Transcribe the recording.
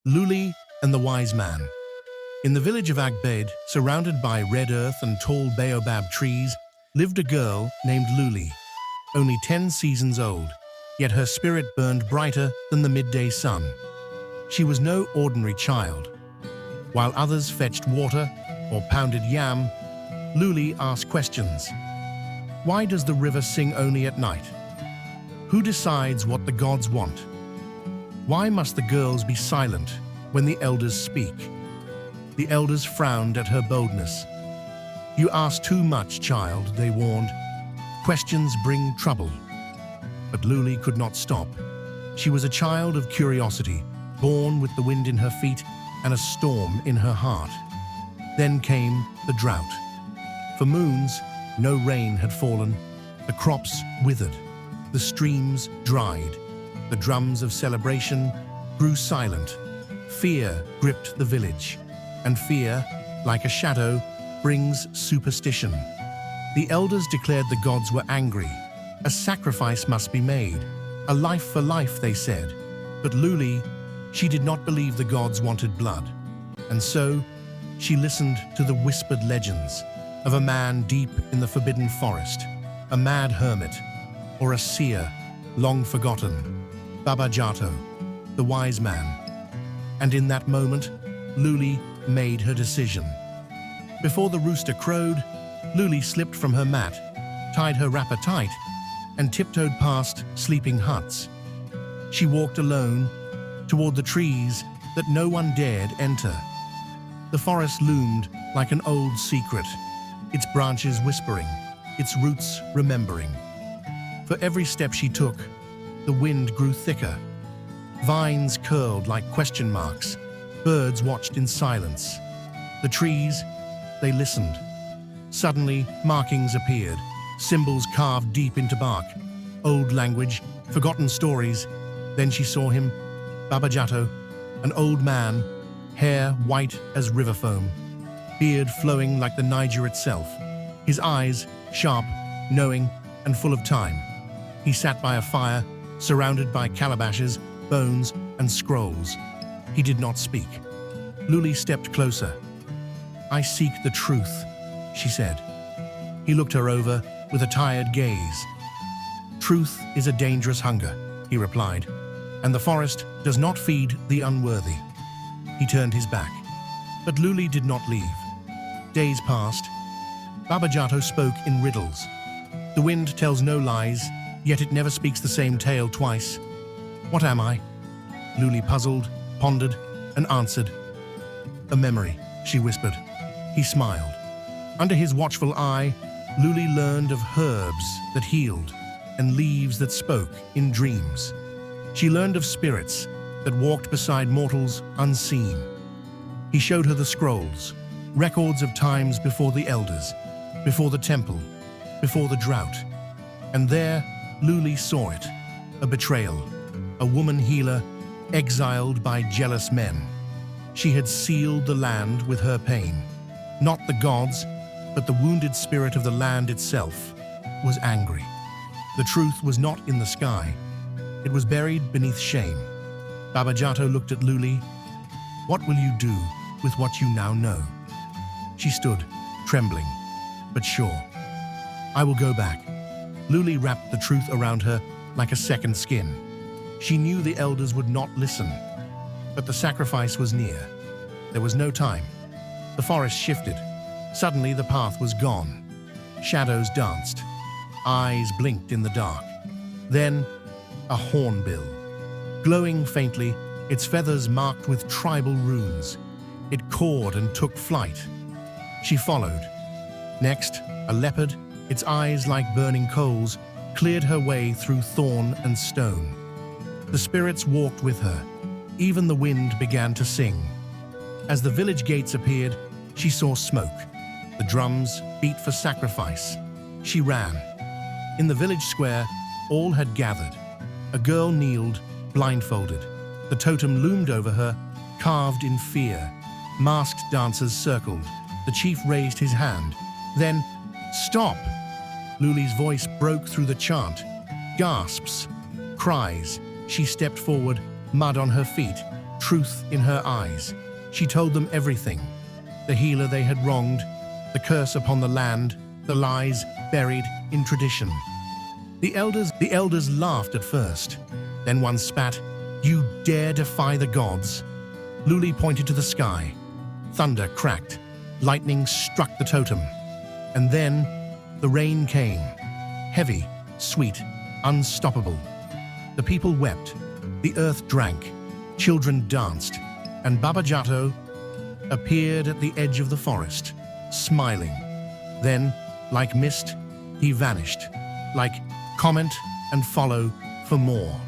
Luli and the Wise Man. In the village of Agbed, surrounded by red earth and tall baobab trees, lived a girl named Luli, only 10 seasons old, yet her spirit burned brighter than the midday sun. She was no ordinary child. While others fetched water or pounded yam, Luli asked questions. Why does the river sing only at night? Who decides what the gods want? Why must the girls be silent when the elders speak? The elders frowned at her boldness. You ask too much, child, they warned. Questions bring trouble. But Luli could not stop. She was a child of curiosity, born with the wind in her feet and a storm in her heart. Then came the drought. For moons, no rain had fallen. The crops withered. The streams dried. The drums of celebration grew silent. Fear gripped the village. And fear, like a shadow, brings superstition. The elders declared the gods were angry. A sacrifice must be made. A life for life, they said. But Luli, she did not believe the gods wanted blood. And so, she listened to the whispered legends of a man deep in the forbidden forest, a mad hermit, or a seer, long forgotten, Baba Jato, the wise man. And in that moment, Luli made her decision. Before the rooster crowed, Luli slipped from her mat, tied her wrapper tight, and tiptoed past sleeping huts. She walked alone toward the trees that no one dared enter. The forest loomed like an old secret, its branches whispering, its roots remembering. For every step she took, the wind grew thicker. Vines curled like question marks. Birds watched in silence. The trees, they listened. Suddenly, markings appeared, symbols carved deep into bark. Old language, forgotten stories. Then she saw him, Baba Jato, an old man, hair white as river foam, beard flowing like the Niger itself, his eyes sharp, knowing, and full of time. He sat by a fire, surrounded by calabashes, bones, and scrolls. He did not speak. Luli stepped closer. I seek the truth, she said. He looked her over with a tired gaze. Truth is a dangerous hunger, he replied, and the forest does not feed the unworthy. He turned his back. But Luli did not leave. Days passed. Baba Jato spoke in riddles. The wind tells no lies, yet it never speaks the same tale twice. What am I? Luli puzzled, pondered, and answered. A memory, she whispered. He smiled. Under his watchful eye, Luli learned of herbs that healed and leaves that spoke in dreams. She learned of spirits that walked beside mortals unseen. He showed her the scrolls, records of times before the elders, before the temple, before the drought. And there, Luli saw it, a betrayal, a woman healer exiled by jealous men. She had sealed the land with her pain. Not the gods, but the wounded spirit of the land itself was angry. The truth was not in the sky. It was buried beneath shame. Baba Jato looked at Luli. What will you do with what you now know? She stood, trembling, but sure. I will go back. Luli wrapped the truth around her like a second skin. She knew the elders would not listen, but the sacrifice was near. There was no time. The forest shifted. Suddenly the path was gone. Shadows danced. Eyes blinked in the dark. Then, a hornbill. Glowing faintly, its feathers marked with tribal runes. It cawed and took flight. She followed. Next, a leopard, its eyes like burning coals, cleared her way through thorn and stone. The spirits walked with her. Even the wind began to sing. As the village gates appeared, she saw smoke. The drums beat for sacrifice. She ran. In the village square, all had gathered. A girl kneeled, blindfolded. The totem loomed over her, carved in fear. Masked dancers circled. The chief raised his hand. Then, stop! Luli's voice broke through the chant. Gasps, cries. She stepped forward, mud on her feet, truth in her eyes. She told them everything. The healer they had wronged, the curse upon the land, the lies buried in tradition. The elders laughed at first. Then one spat, "You dare defy the gods?" Luli pointed to the sky. Thunder cracked. Lightning struck the totem. And then the rain came. Heavy, sweet, unstoppable. The people wept. The earth drank. Children danced. And Baba Jato appeared at the edge of the forest, smiling. Then, like mist, he vanished. Like comment and follow for more.